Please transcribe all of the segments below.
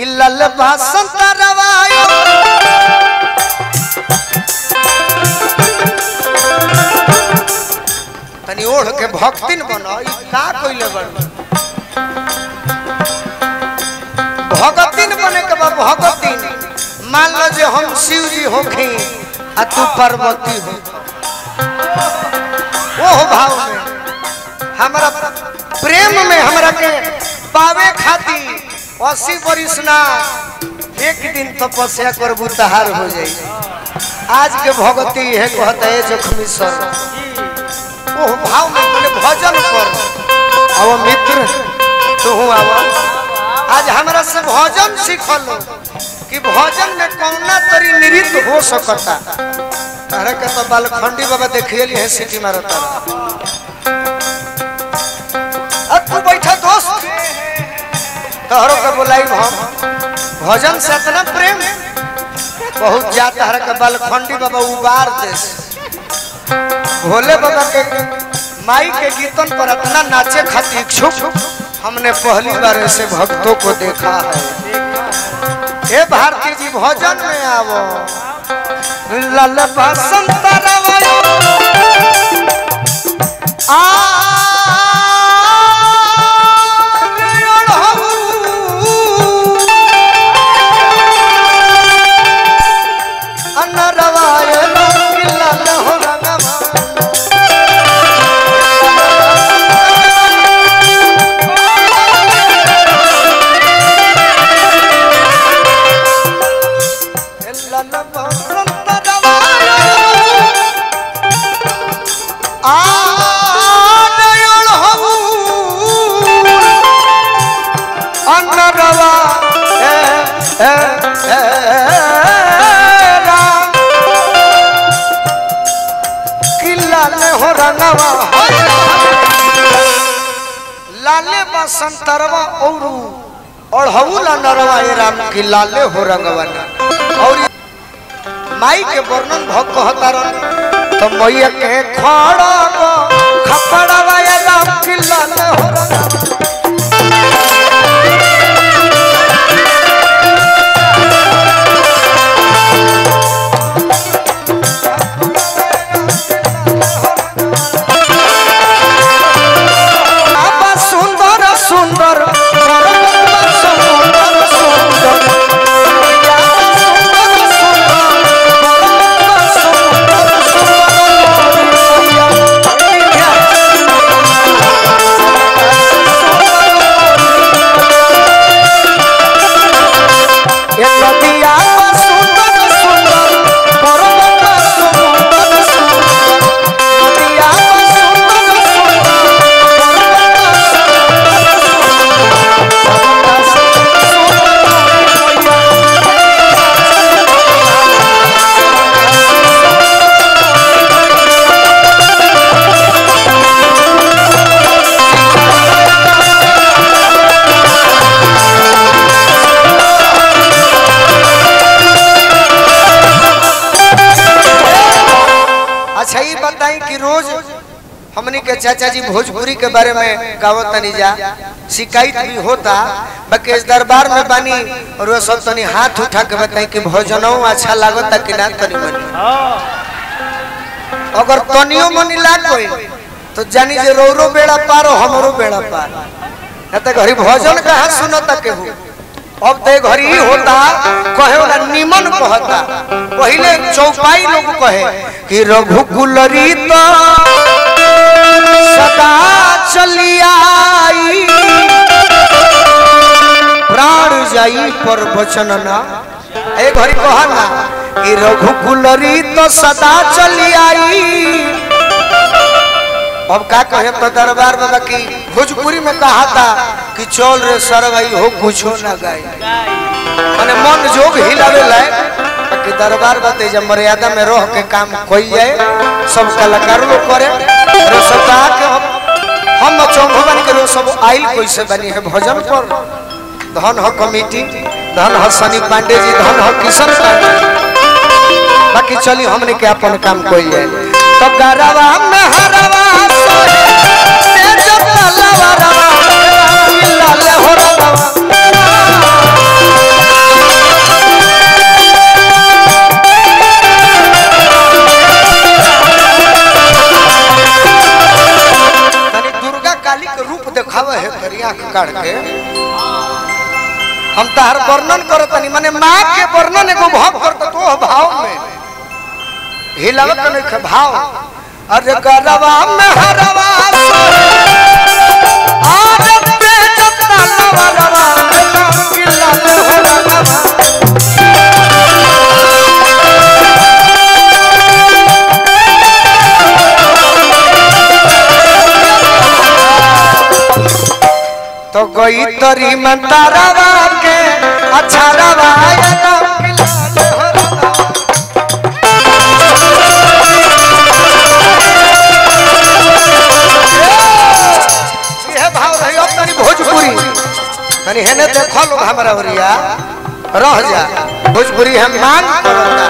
कि लल बसंत रवायो तनी ओढ़ के भक्तिन बनो का कोइले बन भगतिन बने के बाद भगतिन मान लो जे हम शिव जी होखी आ तू पार्वती हो ओह भाव में हमरा प्रेम में हमरा के पावे खाती 80 बरिस ना एक दिन तपस्या करबू तहार हो जाई आज के भगती है कहता है जोखमी सर ओह भाव में बोले भजन कर आओ मित्र तू आओ आज हमरा से भजन सीखल कि भजन में कौना तरी नृत्य हो सकता तारा के तो बालखंडी बाबा देखिए है सिटी मारता अब तू बैठा दोस्त तोहरो के बुलाई हम भजन से इतना प्रेम बहुत जाता है के बालखंडी बाबा उबार देश भोले बाबा के माई के गीतन पर इतना नाचे खातिर इच्छुक हमने पहली बार ऐसे भक्तों को देखा है। हे भारती जी भजन में आवो लल बसंत रवायो लाले बसंतरवा औरू और हवुला नरवा ए राम की लाले हो रंगवाना और माई के वर्णन भक्त कहतारन तो मैया के खड़ा गो खपड़वा ए राम की लाले हो रंगवाना अच्छा ये बताएं कि रोज हमने के चाचा जी भोजपुरी के बारे में गावत तनी जा शिकायत भी होता बाकी इस दरबार में बानी और वो सब तनी हाथ उठा के बताएं कि भोजनों अच्छा लागता कि ना तनी मनी अगर तनियो मनी लाग कोई तो जानी जे रोरो बेड़ा पार हमरो बेड़ा पार न त घरी भोजन कहां सुनता के हो अब ते घरी होता कहे वाला निमन कहता पहले चौपाई लोग कहे कि रघुकुल रीत सदा चली आई प्राण जाई पर वचन ना ए घरी कहना कि रघुकुल रीत सदा चली आई अब का कहे तो दरबार बाबा की भोजपुरी में कहा था कि चल रे सरवाई हो कुछ ना गाय माने मन जोग हिलावे लाए कि दरबार बाते जब मर्यादा में रह के काम कोई जाए सब कलाकार लोग करे और सब के हम चौभवन के लोग सब आइल कैसे बनी है भजन पर धन हो कमेटी धन हो सनी पांडे जी धन हो किशन पांडे बाकी चली हमने के अपन काम कोई जाए तो गरवा में हरवा सोहे काट के हम तार वर्णन करतनी माने माँ के वर्णन एगो भाव करत तो भाव में हिलावत नहीं के भाव अरे गरवा में हरवा आज पे जत्ता लवरवा किला ले हो रवा तो गई तरी में तारावा के अच्छा रवा भोजपुरी तनी हेने देखो लोग हमारा ओरिया रह जा भोजपुरी हम मान करता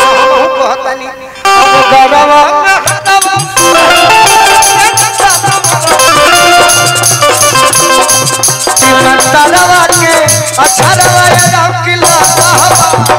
हम कहतनी अब गरवा तारवा के अच्छा रवा राम किला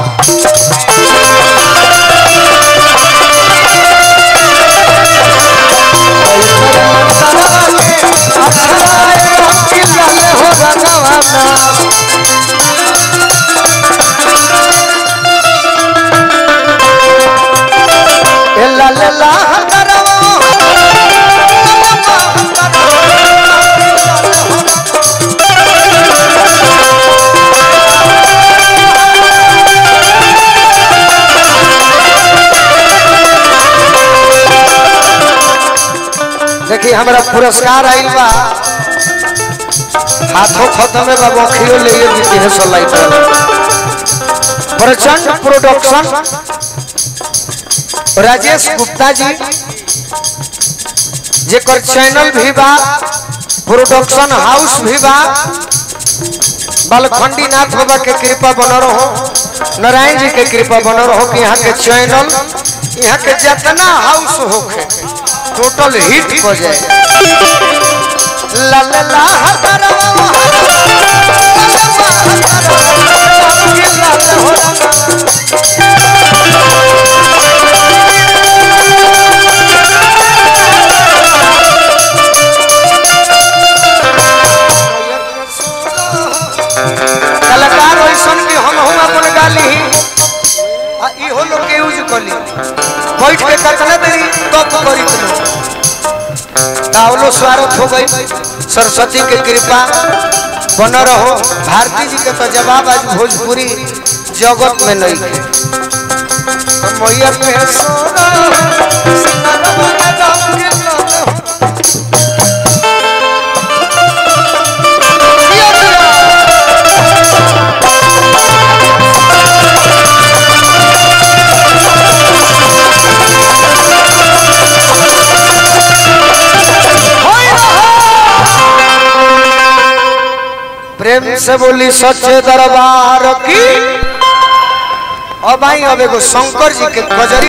देखिए हमारा पुरस्कार आइल बा हाथों खत्म में बाबू अखियों ले ये जीती है सोलाई पर प्रचंड प्रोडक्शन राजेश गुप्ता जी जेकर चैनल भी बा प्रोडक्शन हाउस भी बा बालखंडी नाथ बाबा के कृपा बना रहो नारायण जी के कृपा बना रहो कि यहाँ के चैनल यहाँ के जितना हाउस होके टोटल हिट हो जाए ला ला ला कलाकार वैसन की हम अपन गाली इहो लोग के यूज कली बैठ के कतना देरी तब करित लो तावलो स्वागत हो गई सरस्वती के कृपा बन रहो भारती जी के तो जवाब आज भोजपुरी जगत में नहीं है तो मैया पे प्रेम से बोली सच्चे दरबार की। अब आई अब एगो शंकर जी के गजरी